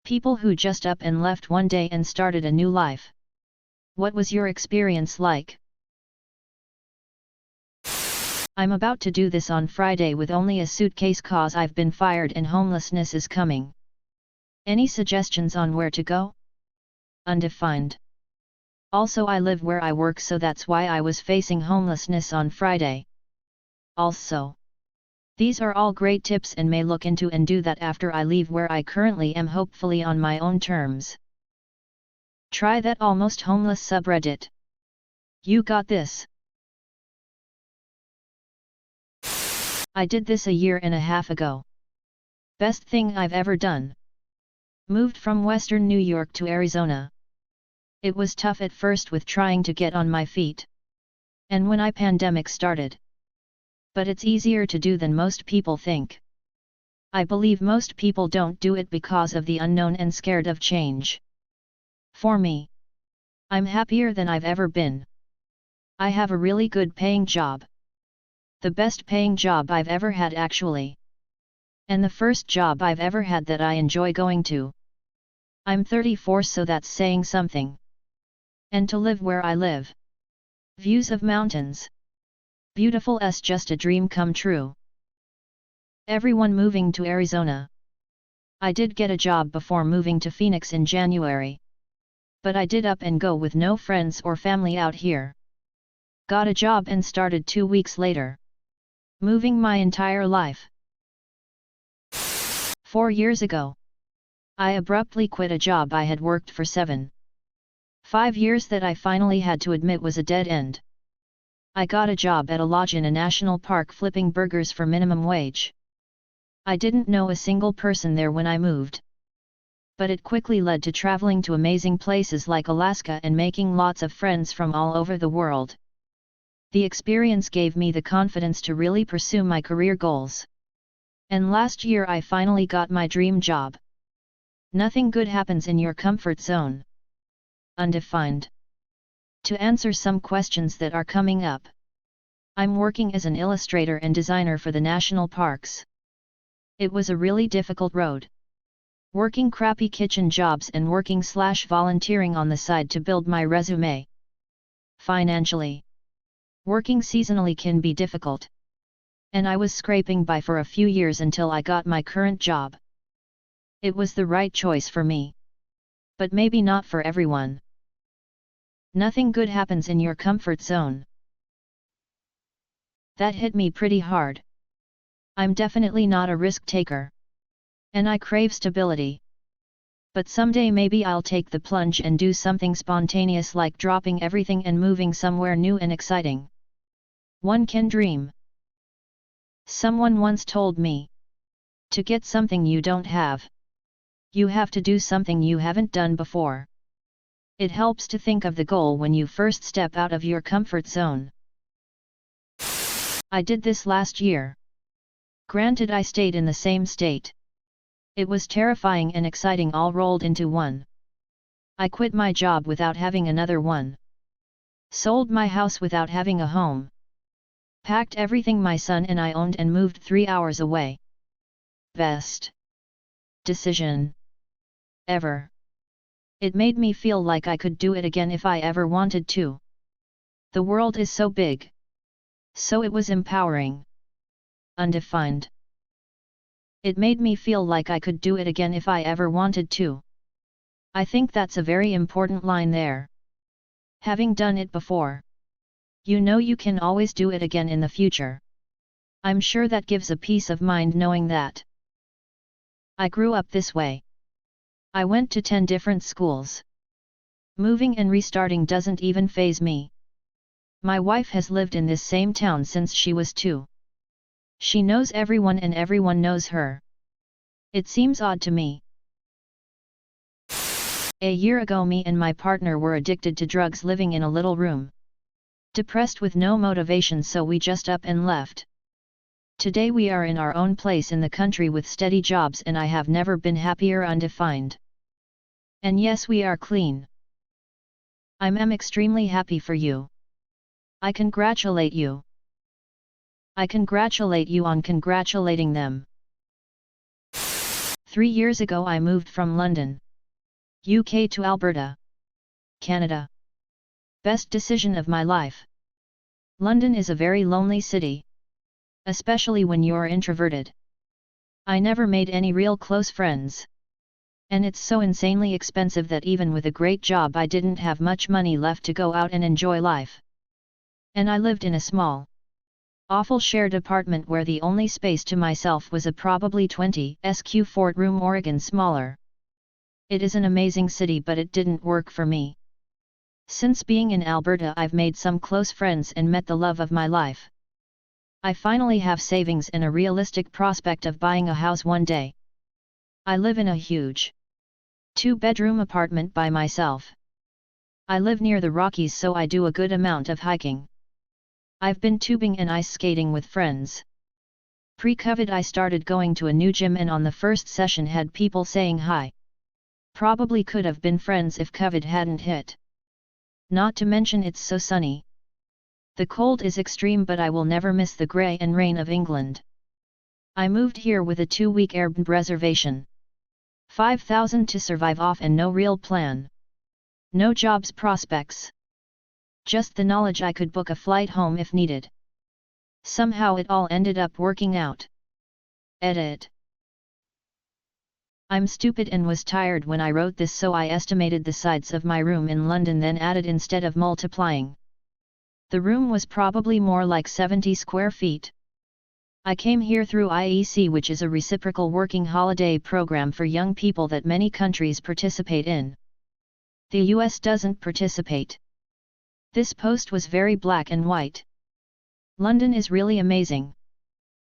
People who just up and left one day and started a new life. What was your experience like? I'm about to do this on Friday with only a suitcase cause I've been fired and homelessness is coming. Any suggestions on where to go? Undefined. Also, I live where I work, so that's why I was facing homelessness on Friday. Also, these are all great tips and may look into and do that after I leave where I currently am, hopefully on my own terms. Try that almost homeless subreddit. You got this. I did this a year and a half ago. Best thing I've ever done. Moved from Western New York to Arizona. It was tough at first with trying to get on my feet. And when pandemic started. But it's easier to do than most people think. I believe most people don't do it because of the unknown and scared of change. For me, I'm happier than I've ever been. I have a really good paying job. The best paying job I've ever had actually. And the first job I've ever had that I enjoy going to. I'm 34, so that's saying something. And to live where I live. Views of mountains. Beautiful as just a dream come true. Everyone moving to Arizona. I did get a job before moving to Phoenix in January. But I did up and go with no friends or family out here. Got a job and started 2 weeks later. Moving my entire life. 4 years ago. I abruptly quit a job I had worked for 5 years that I finally had to admit was a dead end. I got a job at a lodge in a national park flipping burgers for minimum wage. I didn't know a single person there when I moved. But it quickly led to traveling to amazing places like Alaska and making lots of friends from all over the world. The experience gave me the confidence to really pursue my career goals. And last year I finally got my dream job. Nothing good happens in your comfort zone. Undefined. To answer some questions that are coming up. I'm working as an illustrator and designer for the national parks. It was a really difficult road. Working crappy kitchen jobs and working/volunteering on the side to build my resume. Financially. Working seasonally can be difficult. And I was scraping by for a few years until I got my current job. It was the right choice for me. But maybe not for everyone. Nothing good happens in your comfort zone. That hit me pretty hard. I'm definitely not a risk taker. And I crave stability. But someday maybe I'll take the plunge and do something spontaneous like dropping everything and moving somewhere new and exciting. One can dream. Someone once told me. To get something you don't have. You have to do something you haven't done before. It helps to think of the goal when you first step out of your comfort zone. I did this last year. Granted, I stayed in the same state. It was terrifying and exciting all rolled into one. I quit my job without having another one. Sold my house without having a home. Packed everything my son and I owned and moved 3 hours away. Best decision ever. It made me feel like I could do it again if I ever wanted to. The world is so big. So it was empowering. Undefined. It made me feel like I could do it again if I ever wanted to. I think that's a very important line there. Having done it before. You know you can always do it again in the future. I'm sure that gives a peace of mind knowing that. I grew up this way. I went to 10 different schools. Moving and restarting doesn't even faze me. My wife has lived in this same town since she was 2. She knows everyone and everyone knows her. It seems odd to me. A year ago, me and my partner were addicted to drugs, living in a little room. Depressed with no motivation, so we just up and left. Today we are in our own place in the country with steady jobs, and I have never been happier. Undefined. And yes, we are clean. I'm extremely happy for you. I congratulate you. I congratulate you on congratulating them. 3 years ago I moved from London, UK to Alberta, Canada. Best decision of my life. London is a very lonely city, especially when you're introverted. I never made any real close friends. And it's so insanely expensive that even with a great job I didn't have much money left to go out and enjoy life. And I lived in a small, awful shared apartment where the only space to myself was a probably 20 sq Fort room, Oregon smaller. It is an amazing city, but it didn't work for me. Since being in Alberta I've made some close friends and met the love of my life. I finally have savings and a realistic prospect of buying a house one day. I live in a huge 2-bedroom apartment by myself. I live near the Rockies, so I do a good amount of hiking. I've been tubing and ice skating with friends. Pre-COVID I started going to a new gym and on the first session had people saying hi. Probably could have been friends if COVID hadn't hit. Not to mention it's so sunny. The cold is extreme, but I will never miss the grey and rain of England. I moved here with a 2-week Airbnb reservation. $5,000 to survive off and no real plan. No jobs prospects. Just the knowledge I could book a flight home if needed. Somehow it all ended up working out. Edit. I'm stupid and was tired when I wrote this, so I estimated the sides of my room in London, then added instead of multiplying. The room was probably more like 70 square feet. I came here through IEC, which is a reciprocal working holiday program for young people that many countries participate in. The US doesn't participate. This post was very black and white. London is really amazing.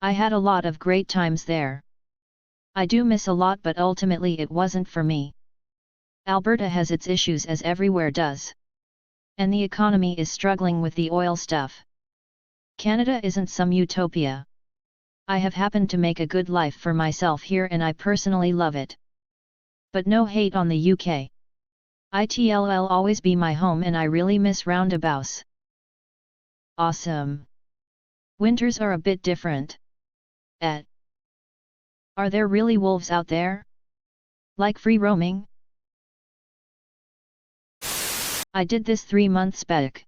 I had a lot of great times there. I do miss a lot, but ultimately it wasn't for me. Alberta has its issues, as everywhere does. And the economy is struggling with the oil stuff. Canada isn't some utopia. I have happened to make a good life for myself here and I personally love it. But no hate on the UK. It'll always be my home and I really miss roundabouts. Awesome. Winters are a bit different. Are there really wolves out there? Like free roaming? I did this 3 months back.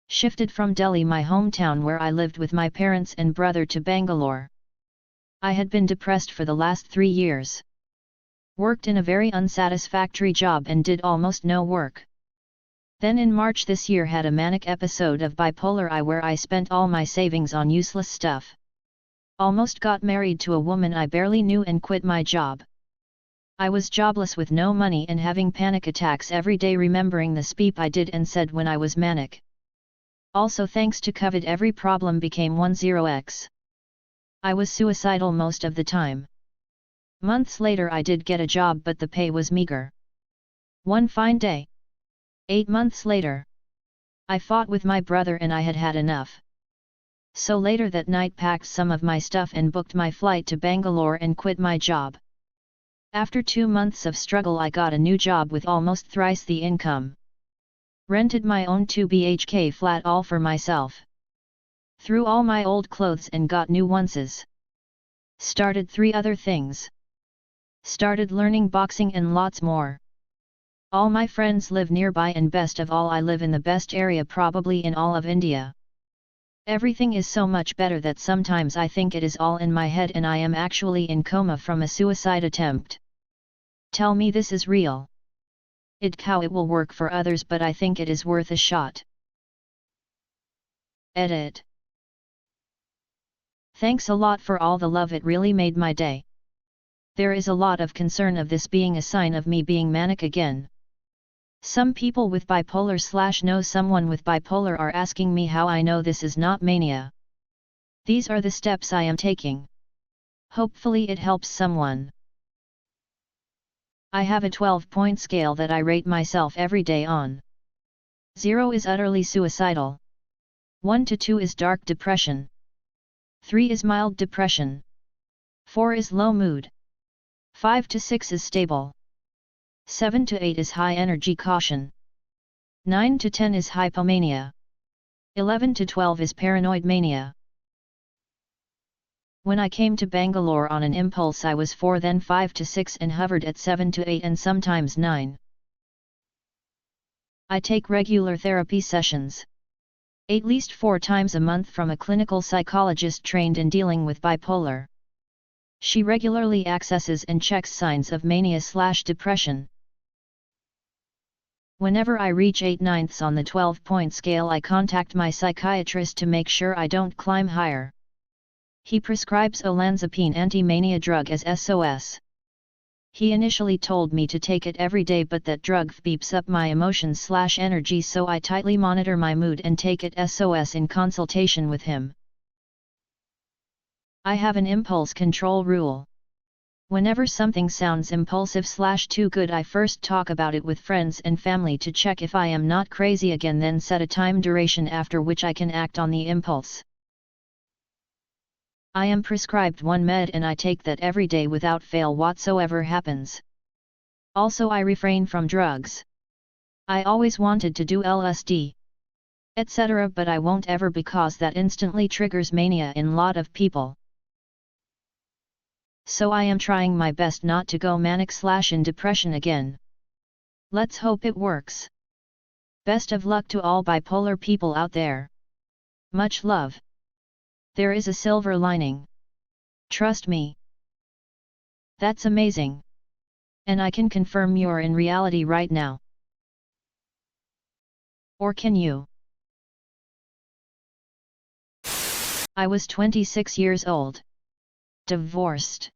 Shifted from Delhi, my hometown where I lived with my parents and brother, to Bangalore. I had been depressed for the last 3 years. Worked in a very unsatisfactory job and did almost no work. Then in March this year had a manic episode of bipolar I where I spent all my savings on useless stuff. Almost got married to a woman I barely knew and quit my job. I was jobless with no money and having panic attacks every day, remembering the speep I did and said when I was manic. Also thanks to COVID every problem became 10x. I was suicidal most of the time. Months later I did get a job, but the pay was meager. One fine day, 8 months later, I fought with my brother and I had had enough. So later that night packed some of my stuff and booked my flight to Bangalore and quit my job. After 2 months of struggle I got a new job with almost thrice the income. Rented my own 2 BHK flat all for myself. Threw all my old clothes and got new ones. Started 3 other things. Started learning boxing and lots more. All my friends live nearby and best of all I live in the best area probably in all of India. Everything is so much better that sometimes I think it is all in my head and I am actually in coma from a suicide attempt. Tell me this is real. How it will work for others, but I think it is worth a shot. Edit. Thanks a lot for all the love, it really made my day. There is a lot of concern of this being a sign of me being manic again. Some people with bipolar / know someone with bipolar are asking me how I know this is not mania. These are the steps I am taking. Hopefully it helps someone. I have a 12-point scale that I rate myself every day on. 0 is utterly suicidal. 1 to 2 is dark depression. 3 is mild depression. 4 is low mood. 5 to 6 is stable. 7 to 8 is high energy caution. 9 to 10 is hypomania. 11 to 12 is paranoid mania. When I came to Bangalore on an impulse I was 4 then 5 to 6 and hovered at 7 to 8 and sometimes 9. I take regular therapy sessions. At least 4 times a month from a clinical psychologist trained in dealing with bipolar. She regularly accesses and checks signs of mania/depression. Whenever I reach 8/9 on the 12-point scale I contact my psychiatrist to make sure I don't climb higher. He prescribes olanzapine anti-mania drug as SOS. He initially told me to take it every day but that drug beeps up my emotions/energy so I tightly monitor my mood and take it SOS in consultation with him. I have an impulse control rule. Whenever something sounds impulsive/too good I first talk about it with friends and family to check if I am not crazy again, then set a time duration after which I can act on the impulse. I am prescribed one med and I take that every day without fail whatsoever happens. Also I refrain from drugs. I always wanted to do LSD, etc. but I won't ever because that instantly triggers mania in lot of people. So I am trying my best not to go manic/in depression again. Let's hope it works. Best of luck to all bipolar people out there. Much love. There is a silver lining. Trust me. That's amazing. And I can confirm you're in reality right now. Or can you? I was 26 years old. Divorced.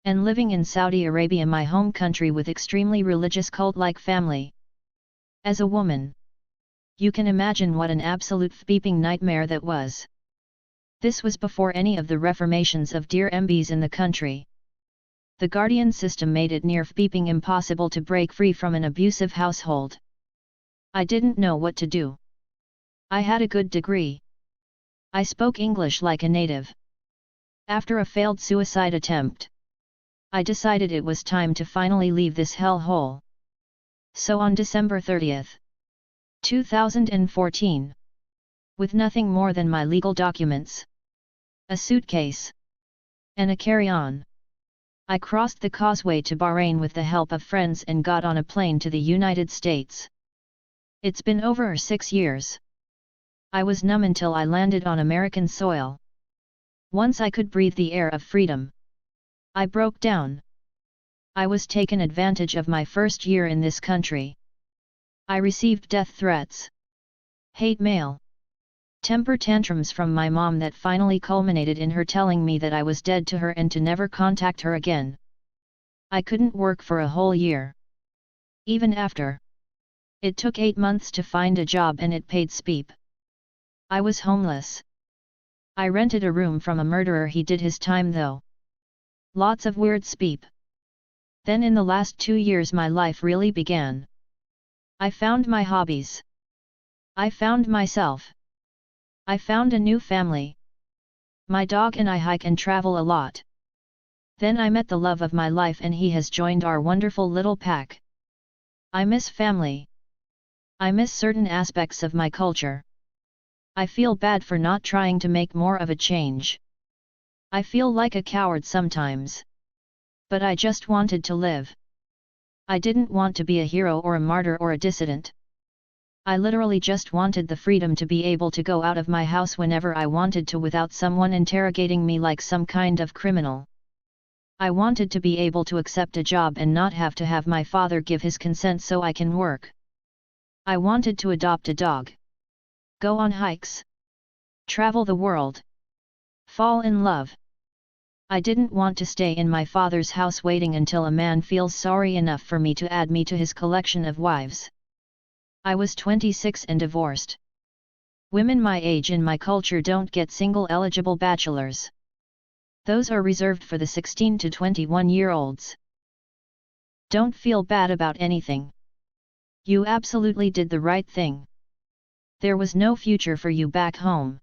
And living in Saudi Arabia, my home country, with extremely religious cult-like family. As a woman, you can imagine what an absolute beeping nightmare that was. This was before any of the reformations of dear MBs in the country. The guardian system made it near beeping impossible to break free from an abusive household. I didn't know what to do. I had a good degree. I spoke English like a native. After a failed suicide attempt, I decided it was time to finally leave this hellhole. So on December 30th, 2014, with nothing more than my legal documents, a suitcase, and a carry-on, I crossed the causeway to Bahrain with the help of friends and got on a plane to the United States. It's been over 6 years. I was numb until I landed on American soil. Once I could breathe the air of freedom, I broke down. I was taken advantage of my first year in this country. I received death threats, hate mail, temper tantrums from my mom that finally culminated in her telling me that I was dead to her and to never contact her again. I couldn't work for a whole year. Even after. It took 8 months to find a job and it paid speep. I was homeless. I rented a room from a murderer. He did his time though. Lots of weird speep. Then in the last 2 years my life really began. I found my hobbies. I found myself. I found a new family. My dog and I hike and travel a lot. Then I met the love of my life and he has joined our wonderful little pack. I miss family. I miss certain aspects of my culture. I feel bad for not trying to make more of a change. I feel like a coward sometimes. But I just wanted to live. I didn't want to be a hero or a martyr or a dissident. I literally just wanted the freedom to be able to go out of my house whenever I wanted to without someone interrogating me like some kind of criminal. I wanted to be able to accept a job and not have to have my father give his consent so I can work. I wanted to adopt a dog. Go on hikes. Travel the world. Fall in love. I didn't want to stay in my father's house waiting until a man feels sorry enough for me to add me to his collection of wives. I was 26 and divorced. Women my age in my culture don't get single eligible bachelors. Those are reserved for the 16 to 21-year-olds. Don't feel bad about anything. You absolutely did the right thing. There was no future for you back home.